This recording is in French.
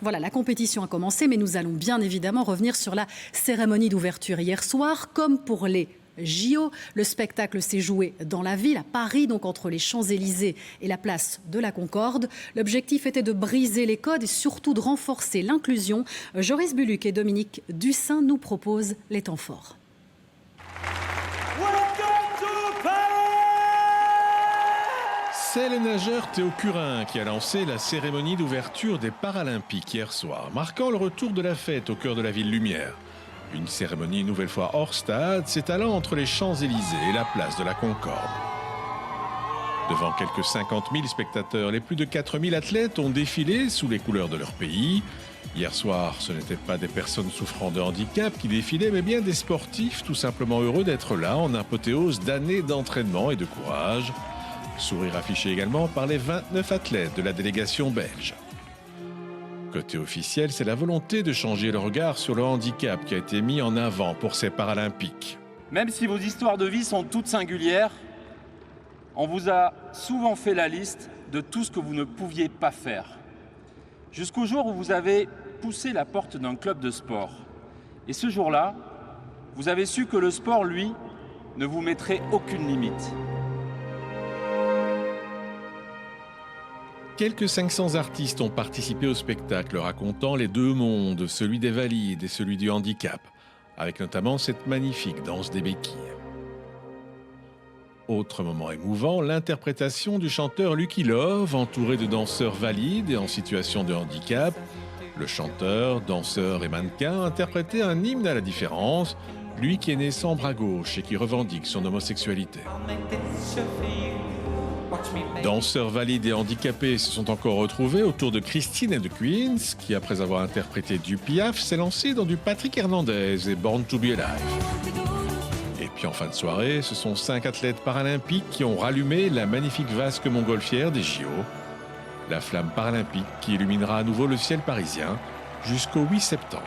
Voilà, la compétition a commencé, mais nous allons bien évidemment revenir sur la cérémonie d'ouverture hier soir. Comme pour les JO, le spectacle s'est joué dans la ville, à Paris, donc entre les Champs-Élysées et la place de la Concorde. L'objectif était de briser les codes et surtout de renforcer l'inclusion. Joris Buluc et Dominique Dussin nous proposent les temps forts. C'est le nageur Théo Curin qui a lancé la cérémonie d'ouverture des Paralympiques hier soir, marquant le retour de la fête au cœur de la ville lumière. Une cérémonie une nouvelle fois hors stade, s'étalant entre les Champs-Élysées et la place de la Concorde. Devant quelques 50 000 spectateurs, les plus de 4 000 athlètes ont défilé sous les couleurs de leur pays. Hier soir, ce n'étaient pas des personnes souffrant de handicap qui défilaient, mais bien des sportifs tout simplement heureux d'être là en apothéose d'années d'entraînement et de courage. Sourire affiché également par les 29 athlètes de la délégation belge. Côté officiel, c'est la volonté de changer le regard sur le handicap qui a été mis en avant pour ces Paralympiques. Même si vos histoires de vie sont toutes singulières, on vous a souvent fait la liste de tout ce que vous ne pouviez pas faire. Jusqu'au jour où vous avez poussé la porte d'un club de sport. Et ce jour-là, vous avez su que le sport, lui, ne vous mettrait aucune limite. Quelques 500 artistes ont participé au spectacle, racontant les deux mondes, celui des valides et celui du handicap, avec notamment cette magnifique danse des béquilles. Autre moment émouvant, l'interprétation du chanteur Lucky Love, entouré de danseurs valides et en situation de handicap. Le chanteur, danseur et mannequin interprétait un hymne à la différence, lui qui est né sans bras gauche et qui revendique son homosexualité. Danseurs valides et handicapés se sont encore retrouvés autour de Christine et de Queens, qui après avoir interprété du Piaf, s'est lancé dans du Patrick Hernandez et Born to be Alive. Et puis en fin de soirée, ce sont 5 athlètes paralympiques qui ont rallumé la magnifique vasque montgolfière des JO. La flamme paralympique qui illuminera à nouveau le ciel parisien jusqu'au 8 septembre.